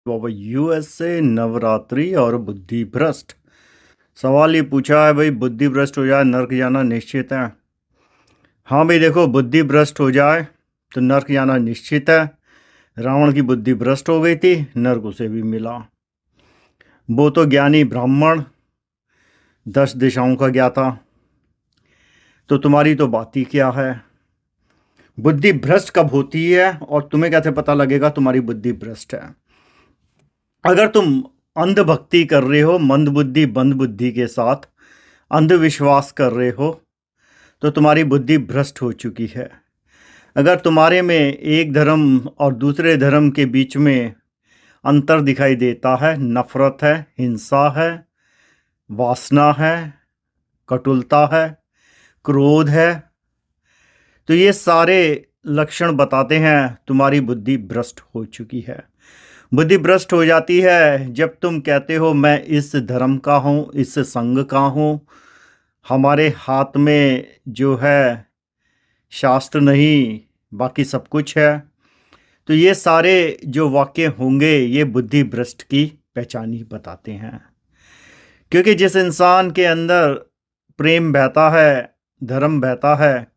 बाबा US से नवरात्रि और बुद्धि भ्रष्ट। सवाल ये पूछा है भाई, बुद्धि भ्रष्ट हो जाए नर्क जाना निश्चित है? हाँ भाई देखो, बुद्धि भ्रष्ट हो जाए तो नर्क जाना निश्चित है। रावण की बुद्धि भ्रष्ट हो गई थी, नर्क उसे भी मिला। वो तो ज्ञानी ब्राह्मण 10 दिशाओं का ज्ञाता, तो तुम्हारी तो बात ही क्या है। बुद्धि भ्रष्ट कब होती है और तुम्हें कैसे पता लगेगा तुम्हारी बुद्धि भ्रष्ट है? अगर तुम अंधभक्ति कर रहे हो, मंद बुद्धि बंद बुद्धि के साथ अंधविश्वास कर रहे हो, तो तुम्हारी बुद्धि भ्रष्ट हो चुकी है। अगर तुम्हारे में एक धर्म और दूसरे धर्म के बीच में अंतर दिखाई देता है, नफरत है, हिंसा है, वासना है, कटुलता है, क्रोध है, तो ये सारे लक्षण बताते हैं तुम्हारी बुद्धि भ्रष्ट हो चुकी है। बुद्धि भ्रष्ट हो जाती है जब तुम कहते हो मैं इस धर्म का हूँ, इस संघ का हूँ, हमारे हाथ में जो है शास्त्र नहीं बाकी सब कुछ है। तो ये सारे जो वाक्य होंगे ये बुद्धि भ्रष्ट की पहचान ही बताते हैं। क्योंकि जिस इंसान के अंदर प्रेम बहता है, धर्म बहता है,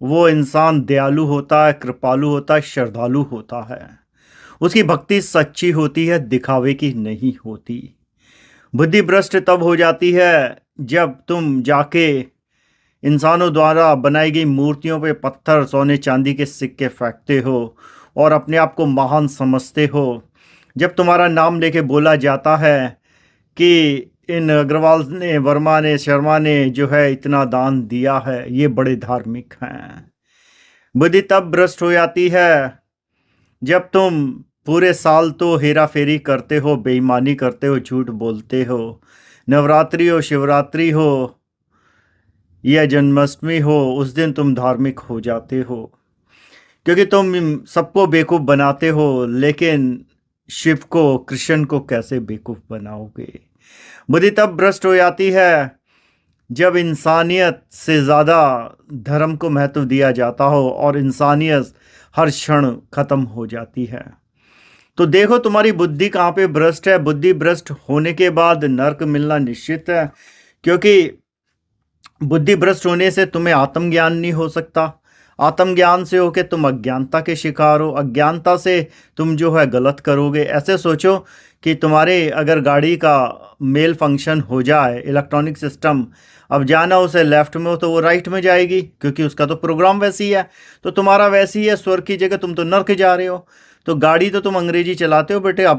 वो इंसान दयालु होता है, कृपालु होता है, श्रद्धालु होता है। उसकी भक्ति सच्ची होती है, दिखावे की नहीं होती। बुद्धि भ्रष्ट तब हो जाती है जब तुम जाके इंसानों द्वारा बनाई गई मूर्तियों पे पत्थर, सोने चांदी के सिक्के फेंकते हो और अपने आप को महान समझते हो। जब तुम्हारा नाम लेके बोला जाता है कि इन अग्रवाल ने, वर्मा ने, शर्मा ने जो है इतना दान दिया है, ये बड़े धार्मिक हैं। बुद्धि तब भ्रष्ट हो जाती है जब तुम पूरे साल तो हेरा फेरी करते हो, बेईमानी करते हो, झूठ बोलते हो। नवरात्रि हो, शिवरात्रि हो या जन्माष्टमी हो, उस दिन तुम धार्मिक हो जाते हो क्योंकि तुम सबको बेवकूफ़ बनाते हो, लेकिन शिव को, कृष्ण को कैसे बेवकूफ़ बनाओगे? बुद्धि तब भ्रष्ट हो जाती है जब इंसानियत से ज़्यादा धर्म को महत्व दिया जाता हो और इंसानियत हर क्षण खत्म हो जाती है। तो देखो तुम्हारी बुद्धि कहाँ पे भ्रष्ट है। बुद्धि भ्रष्ट होने के बाद नर्क मिलना निश्चित है, क्योंकि बुद्धि भ्रष्ट होने से तुम्हें आत्मज्ञान नहीं हो सकता। आत्मज्ञान से होके तुम अज्ञानता के शिकार हो, अज्ञानता से तुम जो है गलत करोगे। ऐसे सोचो कि तुम्हारे अगर गाड़ी का मेल फंक्शन हो जाए, इलेक्ट्रॉनिक सिस्टम, अब जाना उसे लेफ्ट में हो तो वो राइट में जाएगी, क्योंकि उसका तो प्रोग्राम वैसी है। तो तुम्हारा वैसी है, स्वर्ग की जगह तुम तो नर्क जा रहे हो। तो गाड़ी तो तुम अंग्रेजी चलाते हो बेटे, अपने